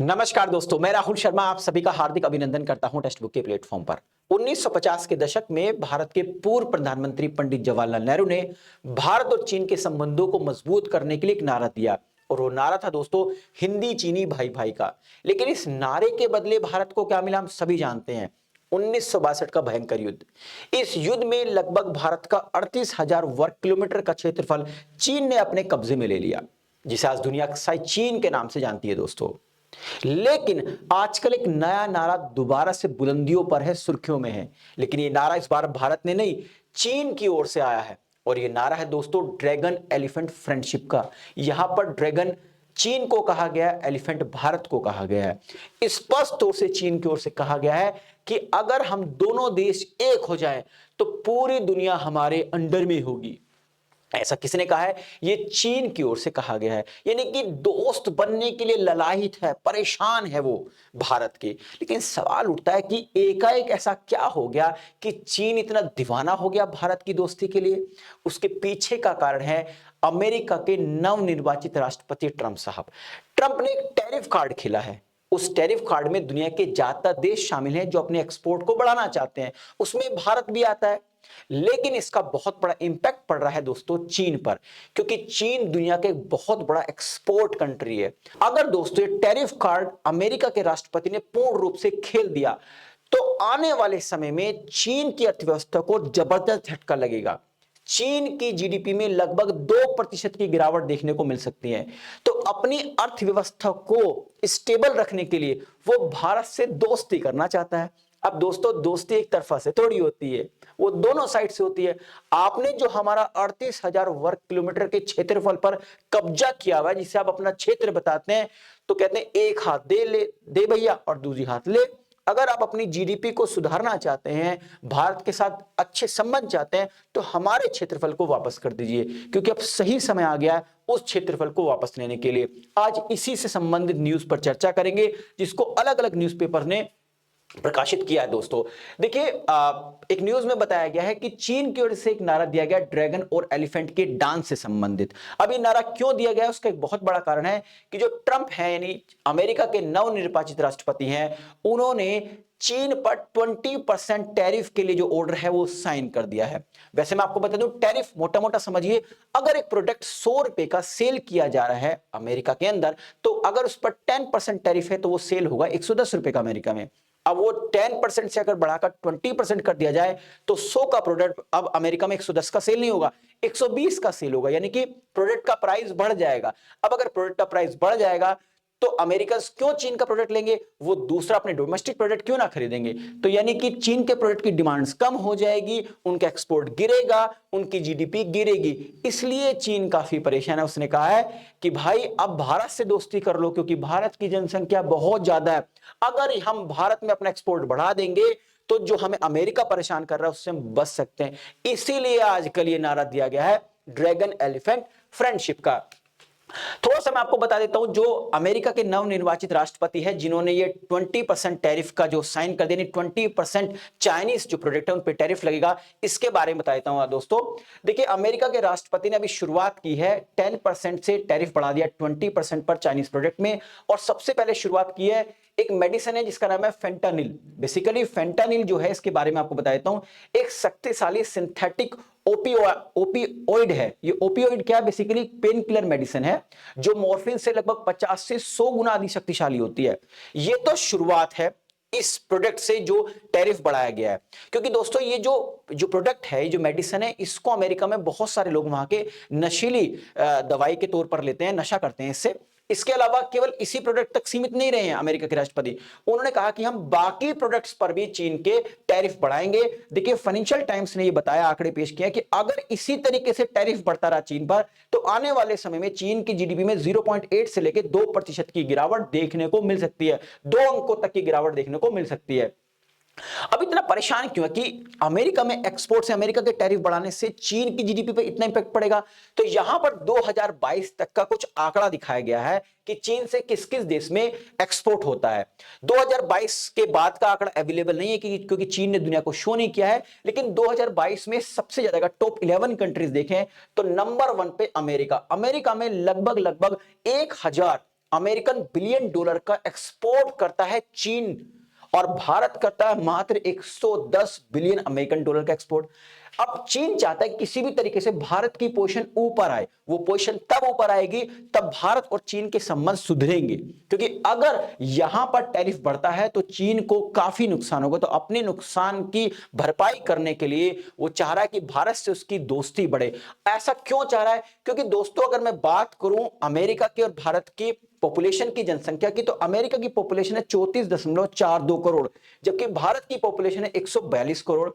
नमस्कार दोस्तों, मैं राहुल शर्मा आप सभी का हार्दिक अभिनंदन करता हूं टेक्स्ट बुक के प्लेटफॉर्म पर। 1950 के दशक में भारत के पूर्व प्रधानमंत्री पंडित जवाहरलाल नेहरू ने भारत और चीन के संबंधों को मजबूत करने के लिए एक नारा दिया और वो नारा था दोस्तों हिंदी चीनी भाई भाई का। लेकिन इस नारे के बदले भारत को क्या मिला हम सभी जानते हैं, 1962 का भयंकर युद्ध। इस युद्ध में लगभग भारत का 38,000 वर्ग किलोमीटर का क्षेत्रफल चीन ने अपने कब्जे में ले लिया, जिसे आज दुनिया शायद चीन के नाम से जानती है दोस्तों। लेकिन आजकल एक नया नारा दोबारा से बुलंदियों पर है, सुर्खियों में है। लेकिन ये नारा इस बार भारत ने नहीं, चीन की ओर से आया है और ये नारा है दोस्तों ड्रैगन एलिफेंट फ्रेंडशिप का। यहां पर ड्रैगन चीन को कहा गया है, एलिफेंट भारत को कहा गया है। स्पष्ट तौर से चीन की ओर से कहा गया है कि अगर हम दोनों देश एक हो जाएं तो पूरी दुनिया हमारे अंडर में होगी। ऐसा किसने कहा है? ये चीन की ओर से कहा गया है। यानी कि दोस्त बनने के लिए ललायित है, परेशान है वो भारत के। लेकिन सवाल उठता है कि एकाएक ऐसा क्या हो गया कि चीन इतना दीवाना हो गया भारत की दोस्ती के लिए? उसके पीछे का कारण है अमेरिका के नवनिर्वाचित राष्ट्रपति ट्रंप साहब। ट्रंप ने एक टैरिफ कार्ड खेला है। उस टैरिफ कार्ड में दुनिया के ज्यादातर देश शामिल हैं जो अपने एक्सपोर्ट को बढ़ाना चाहते हैं, उसमें भारत भी आता है। लेकिन इसका बहुत बड़ा इंपैक्ट पड़ रहा है दोस्तों चीन पर, क्योंकि चीन दुनिया के बहुत बड़ा एक्सपोर्ट कंट्री है। अगर दोस्तों ये टैरिफ कार्ड अमेरिका के राष्ट्रपति ने पूर्ण रूप से खेल दिया तो आने वाले समय में चीन की अर्थव्यवस्था को जबरदस्त झटका लगेगा। चीन की जीडीपी में लगभग 2% की गिरावट देखने को मिल सकती है। तो अपनी अर्थव्यवस्था को स्टेबल रखने के लिए वो भारत से दोस्ती करना चाहता है। अब दोस्तों दोस्ती एक तरफा से थोड़ी होती है, वो दोनों साइड से होती है। आपने जो हमारा 38,000 वर्ग किलोमीटर के क्षेत्रफल पर कब्जा किया हुआ है, जिसे आप अपना क्षेत्र बताते हैं, तो कहते हैं एक हाथ दे भैया और दूसरी हाथ ले। अगर आप अपनी जीडीपी को सुधारना चाहते हैं, भारत के साथ अच्छे संबंध चाहते हैं, तो हमारे क्षेत्रफल को वापस कर दीजिए, क्योंकि अब सही समय आ गया है उस क्षेत्रफल को वापस लेने के लिए। आज इसी से संबंधित न्यूज पर चर्चा करेंगे, जिसको अलग अलग न्यूज़पेपर ने प्रकाशित किया है दोस्तों। देखिए एक न्यूज में बताया गया है कि चीन की ओर से एक नारा दिया गया ड्रैगन और एलिफेंट के डांस से संबंधित। अब ये नारा क्यों दिया गया है उसका एक बहुत बड़ा कारण है कि जो ट्रंप है यानी अमेरिका के नवनिर्वाचित राष्ट्रपति हैं, उन्होंने चीन पर 20% टैरिफ के लिए जो ऑर्डर है वो साइन कर दिया है। वैसे मैं आपको बता दूं टैरिफ मोटा मोटा समझिए, अगर एक प्रोडक्ट 100 रुपए का सेल किया जा रहा है अमेरिका के अंदर, तो अगर उस पर 10% टैरिफ है तो वो सेल होगा 110 रुपए का अमेरिका में। अब वो 10% से अगर बढ़ाकर 20% कर दिया जाए तो 100 का प्रोडक्ट अब अमेरिका में 110 का सेल नहीं होगा, 120 का सेल होगा, यानी कि प्रोडक्ट का प्राइस बढ़ जाएगा। अब अगर प्रोडक्ट का प्राइस बढ़ जाएगा तो अमेरिकन क्यों चीन का प्रोडक्ट लेंगे? वो दूसरा अपने डोमेस्टिक प्रोडक्ट क्यों ना खरीदेंगे? तो यानी कि चीन के प्रोडक्ट की डिमांड्स कम हो जाएगी, उनका एक्सपोर्ट गिरेगा, उनकी जीडीपी गिरेगी। इसलिए चीन काफी परेशान है। उसने कहा है कि भाई अब भारत से दोस्ती कर लो, क्योंकि भारत की जनसंख्या बहुत ज्यादा है। अगर हम भारत में अपना एक्सपोर्ट बढ़ा देंगे तो जो हमें अमेरिका परेशान कर रहा है उससे हम बच सकते हैं। इसीलिए आजकल ये नारा दिया गया है ड्रैगन एलिफेंट फ्रेंडशिप का। थोड़ा सा मैं आपको बता देता हूं, जो अमेरिका के नवनिर्वाचित राष्ट्रपति है जिन्होंने ये 20% टैरिफ का जो साइन कर दिया, 20% चाइनीज जो प्रोडक्ट है उन पे टैरिफ लगेगा, इसके बारे में बता देता हूं दोस्तों। देखिए अमेरिका के राष्ट्रपति ने अभी शुरुआत की है, 10% से टैरिफ बढ़ा दिया 20% पर चाइनीज प्रोडक्ट में। और सबसे पहले शुरुआत की है एक मेडिसिन है जिसका नाम है फेंटानिल। बेसिकली फेंटानिल जो है इसके बारे में आपको बता देता हूं, एक शक्तिशाली सिंथेटिक ओपियोइड है। ये ओपियोइड क्या है? बेसिकली पेन किलर मेडिसिन है जो मॉर्फिन से लगभग 50 से 100 गुना अधिक शक्तिशाली होती है। ये तो शुरुआत है इस प्रोडक्ट से जो टैरिफ बढ़ाया गया है, क्योंकि दोस्तों ये जो प्रोडक्ट है, जो मेडिसिन है, इसको अमेरिका में बहुत सारे लोग वहां के नशीली दवाई के तौर पर लेते हैं, नशा करते हैं इससे। इसके अलावा केवल इसी प्रोडक्ट तक सीमित नहीं रहे हैं अमेरिका के राष्ट्रपति, उन्होंने कहा कि हम बाकी प्रोडक्ट्स पर भी चीन के टैरिफ बढ़ाएंगे। देखिए फाइनेंशियल टाइम्स ने ये बताया, आंकड़े पेश किया कि अगर इसी तरीके से टैरिफ बढ़ता रहा चीन पर तो आने वाले समय में चीन की जीडीपी में 0.8 से लेकर 2% की गिरावट देखने को मिल सकती है, 2 अंकों तक की गिरावट देखने को मिल सकती है। अब इतना परेशान क्यों है कि अमेरिका में एक्सपोर्ट से अमेरिका के टैरिफ बढ़ाने से चीन की जीडीपी पे इतना इंपैक्ट पड़ेगा? तो यहां पर 2022 तक का कुछ आंकड़ा दिखाया गया है कि चीन से किस किस देश में एक्सपोर्ट होता है। 2022 के बाद का आंकड़ा अवेलेबल नहीं है क्योंकि चीन ने दुनिया को शो नहीं किया है, लेकिन 2022 में सबसे ज्यादा टॉप 11 कंट्रीज देखें तो नंबर 1 पे अमेरिका में लगभग 1000 अमेरिकन बिलियन डॉलर का एक्सपोर्ट करता है चीन, और भारत करता है मात्र 110 बिलियन अमेरिकन डॉलर का एक्सपोर्ट। अब चीन चाहता है किसी भी तरीके से भारत की पोजीशन ऊपर आए। वो पोजीशन तब ऊपर आएगी तब भारत और चीन के संबंध सुधरेंगे, क्योंकि अगर यहां पर टैरिफ बढ़ता है तो चीन को काफी नुकसान होगा। तो अपने नुकसान की भरपाई करने के लिए वो चाह रहा है कि भारत से उसकी दोस्ती बढ़े। ऐसा क्यों चाह रहा है? क्योंकि दोस्तों, अगर मैं बात करूं अमेरिका की और भारत की पॉपुलेशन की, जनसंख्या की, तो अमेरिका की पॉपुलेशन है 34.42 करोड़, जबकि भारत की पॉपुलेशन है 142 करोड़।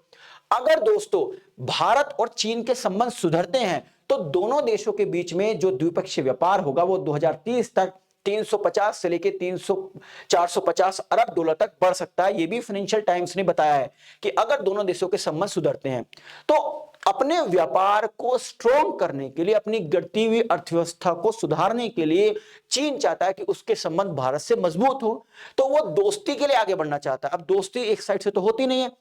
अगर दोस्तों भारत और चीन के संबंध सुधरते हैं तो दोनों देशों के बीच में जो द्विपक्षीय व्यापार होगा वो 2030 तक 350 से लेके 450 अरब डॉलर तक बढ़ सकता है। यह भी फाइनेंशियल टाइम्स ने बताया है कि अगर दोनों देशों के संबंध सुधरते हैं तो अपने व्यापार को स्ट्रॉन्ग करने के लिए, अपनी गिरती हुई अर्थव्यवस्था को सुधारने के लिए चीन चाहता है कि उसके संबंध भारत से मजबूत हो, तो वो दोस्ती के लिए आगे बढ़ना चाहता है। अब दोस्ती एक साइड से तो होती नहीं है,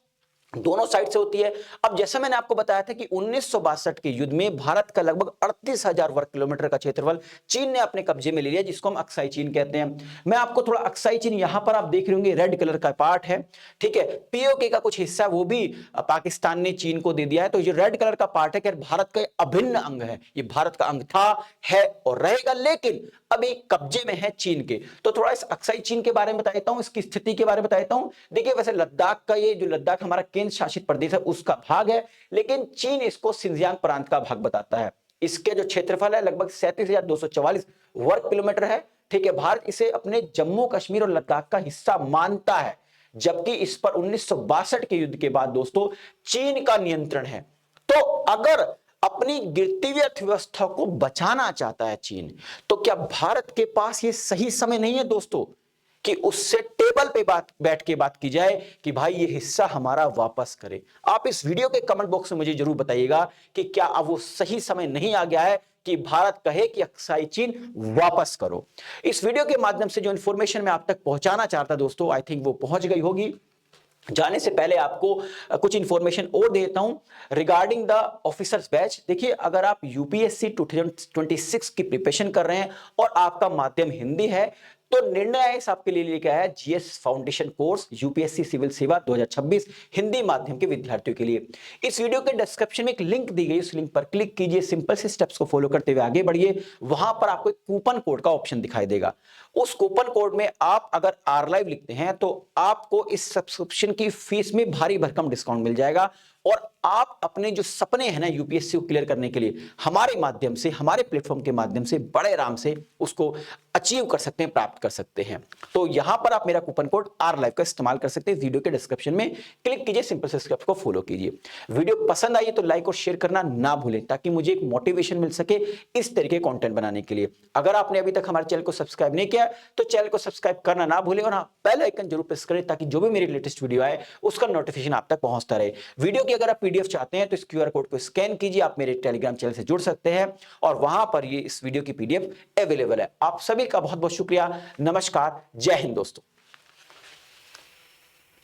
दोनों साइड से होती है। अब जैसे मैंने आपको बताया था कि 1962 के युद्ध में भारत का लगभग 38,000 वर्ग किलोमीटर का क्षेत्रफल चीन ने अपने कब्जे में ले लिया, जिसको हम अक्साई चीन कहते हैं। मैं आपको थोड़ा अक्साई चीन, यहां पर आप देख रहे होंगे रेड कलर का पार्ट है, ठीक है। पीओके का कुछ हिस्सा वो भी पाकिस्तान ने चीन को दे दिया है। तो ये रेड कलर का पार्ट है कि भारत का अभिन्न अंग है, ये भारत का अंग था, है और रहेगा, लेकिन अभी कब्जे में है चीन के। तो थोड़ा इस अक्साई चीन के बारे में बता देता हूं, इसकी स्थिति के बारे में बता देता हूं। देखिए, वैसे लद्दाख का, ये जो लद्दाख हमारा केंद्र शासित प्रदेश है उसका भाग है, लेकिन चीन इसको सिंजियांग प्रांत का भाग बताता है। इसके जो क्षेत्रफल है लगभग 37,244 वर्ग किलोमीटर है, ठीक है। भारत इसे अपने जम्मू कश्मीर और लद्दाख का हिस्सा मानता है, जबकि इस पर 1962 के युद्ध के बाद दोस्तों चीन का नियंत्रण है। तो अगर अपनी गिरती हुई अर्थव्यवस्था को बचाना चाहता है चीन, तो क्या भारत के पास यह सही समय नहीं है दोस्तों कि उससे टेबल पे बैठ के बात की जाए कि भाई ये हिस्सा हमारा वापस करे? आप इस वीडियो के कमेंट बॉक्स में मुझे जरूर बताइएगा कि क्या अब वो सही समय नहीं आ गया है कि भारत कहे कि अक्साई चीन वापस करो। इस वीडियो के माध्यम से जो इंफॉर्मेशन मैं आप तक पहुंचाना चाहता दोस्तों, आई थिंक वो पहुंच गई होगी। जाने से पहले आपको कुछ इंफॉर्मेशन और देता हूं रिगार्डिंग द ऑफिसर्स बैच। देखिए, अगर आप यूपीएससी 2026 की प्रिपरेशन कर रहे हैं और आपका माध्यम हिंदी है, तो निर्णय आयोग आपके लिए लेके आया GS foundation course UPSC civil सेवा 2026 हिंदी माध्यम के विद्यार्थियों के लिए। इस वीडियो के डिस्क्रिप्शन में एक लिंक दी गई, उस लिंक पर क्लिक कीजिए, सिंपल से स्टेप्स को फॉलो करते हुए आगे बढ़िए। वहां पर आपको एक कूपन कोड का ऑप्शन दिखाई देगा। उस कूपन कोड में आप अगर आर लाइव लिखते हैं तो आपको इस सब्सक्रिप्शन की फीस में भारी भरकम डिस्काउंट मिल जाएगा, और आप अपने जो सपने हैं ना यूपीएससी को क्लियर करने के लिए हमारे माध्यम से, हमारे प्लेटफॉर्म के माध्यम से बड़े आराम से उसको अचीव कर सकते हैं, प्राप्त कर सकते हैं। तो यहां पर आप मेरा कूपन कोड आर लाइव का इस्तेमाल कर सकते हैं। वीडियो के डिस्क्रिप्शन में क्लिक कीजिए, सिंपल से स्टेप्स को फॉलो कीजिए। वीडियो पसंद आई तो लाइक और शेयर करना ना भूलें, ताकि मुझे एक मोटिवेशन मिल सके इस तरीके कंटेंट बनाने के लिए। अगर आपने अभी तक हमारे चैनल को सब्सक्राइब नहीं किया तो चैनल को सब्सक्राइब करना ना भूलें, और हाँ, बेल आइकन जरूर प्रेस करें ताकि जो भी मेरी लेटेस्ट वीडियो आए उसका नोटिफिकेशन आप तक पहुंचता रहे। वीडियो की अगर आप पीडीएफ चाहते हैं तो इस क्यूआर कोड को स्कैन कीजिए, आप मेरे टेलीग्राम चैनल से जुड़ सकते हैं और वहां पर ये इस वीडियो की पीडीएफ अवेलेबल है। आप सभी का बहुत बहुत शुक्रिया। नमस्कार, जय हिंद दोस्तों।